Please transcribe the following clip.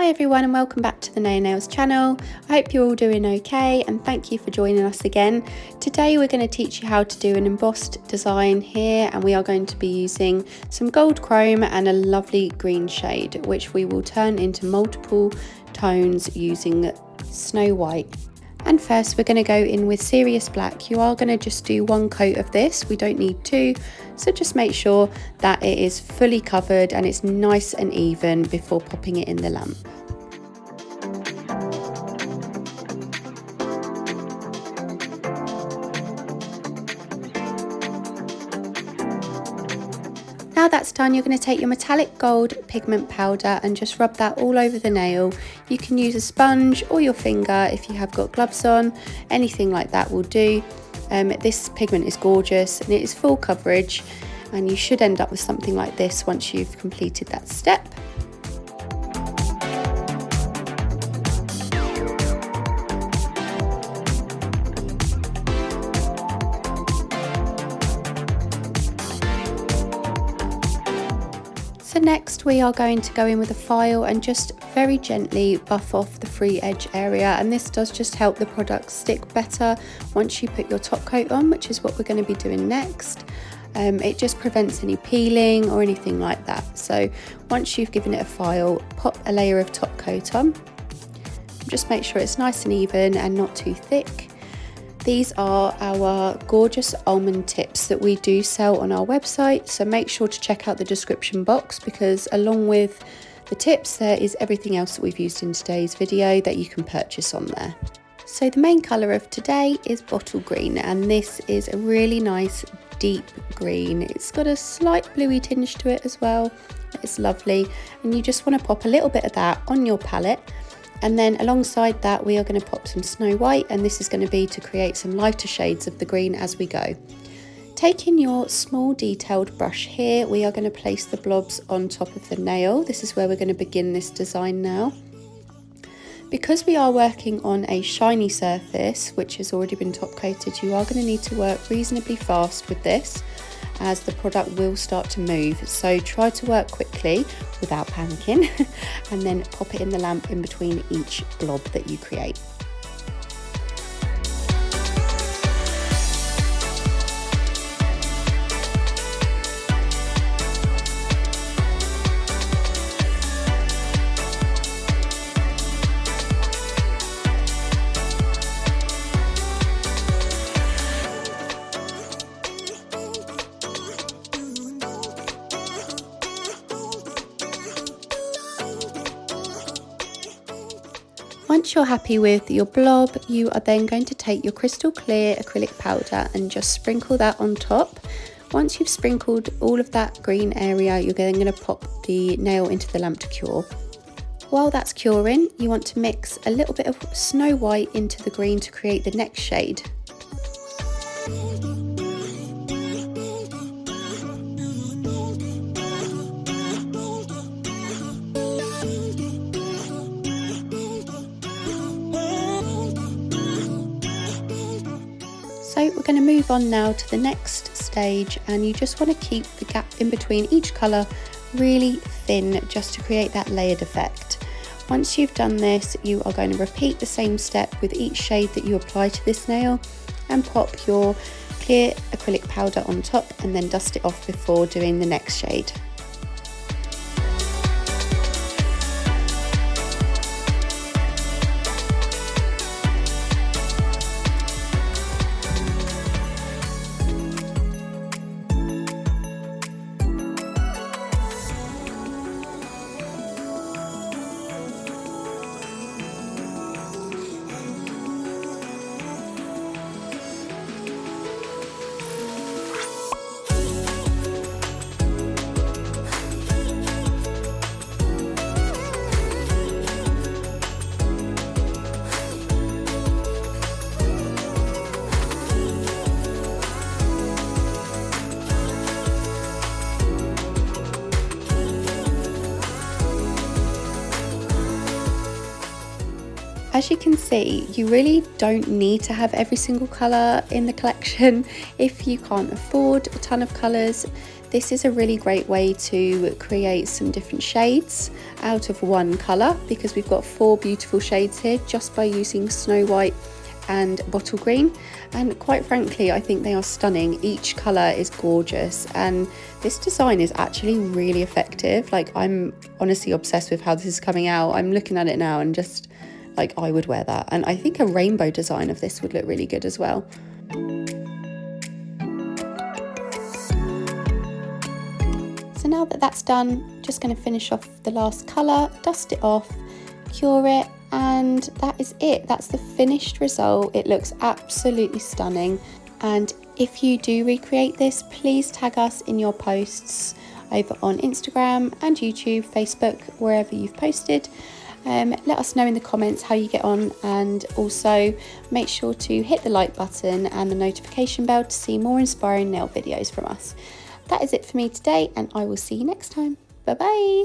Hi everyone and welcome back to the Naio Nails channel. I hope you're all doing okay and thank you for joining us again. Today we're going to teach you how to do an embossed design here, and we are going to be using some gold chrome and a lovely green shade which we will turn into multiple tones using snow white. And first we're going to go in with serious black. You are going to just do one coat of this, we don't need two, so just make sure that it is fully covered and it's nice and even before popping it in the lamp. Now that's done, you're going to take your metallic gold pigment powder and just rub that all over the nail. You can use a sponge or your finger if you have got gloves on, anything like that will do. This pigment is gorgeous and it is full coverage, and you should end up with something like this once you've completed that step. So next we are going to go in with a file and just very gently buff off the free edge area, and this does just help the product stick better once you put your top coat on, which is what we're going to be doing next. It just prevents any peeling or anything like that. So once you've given it a file, pop a layer of top coat on. Just make sure it's nice and even and not too thick. These are our gorgeous almond tips that we do sell on our website, so make sure to check out the description box, because along with the tips there is everything else that we've used in today's video that you can purchase on there. So the main colour of today is bottle green, and this is a really nice deep green. It's got a slight bluey tinge to it as well. It's lovely, and you just want to pop a little bit of that on your palette. And then alongside that we are going to pop some snow white, and this is going to be to create some lighter shades of the green as we go. Taking your small detailed brush here, we are going to place the blobs on top of the nail. This is where we're going to begin this design now. Because we are working on a shiny surface which has already been top coated, you are going to need to work reasonably fast with this, as the product will start to move. So try to work quickly without panicking and then pop it in the lamp in between each blob that you create. Once you're happy with your blob, you are then going to take your crystal clear acrylic powder and just sprinkle that on top. Once you've sprinkled all of that green area, you're then going to pop the nail into the lamp to cure. While that's curing, you want to mix a little bit of snow white into the green to create the next shade. So we're going to move on now to the next stage, and you just want to keep the gap in between each colour really thin just to create that layered effect. Once you've done this, you are going to repeat the same step with each shade that you apply to this nail, and pop your clear acrylic powder on top and then dust it off before doing the next shade. As you can see, you really don't need to have every single colour in the collection. If you can't afford a ton of colours, This is a really great way to create some different shades out of one colour, because we've got 4 beautiful shades here just by using Snow White and Bottle Green, and quite frankly I think they are stunning. Each colour is gorgeous and this design is actually really effective. Like, I'm honestly obsessed with how this is coming out. I'm looking at it now and just like, I would wear that, and I think a rainbow design of this would look really good as well. So now that that's done, just going to finish off the last colour, dust it off, cure it, and that is it. That's the finished result. It looks absolutely stunning, and if you do recreate this, please tag us in your posts over on Instagram and YouTube, Facebook, wherever you've posted. Let us know in the comments how you get on, and also make sure to hit the like button and the notification bell to see more inspiring nail videos from us. That is it for me today, and I will see you next time. Bye bye.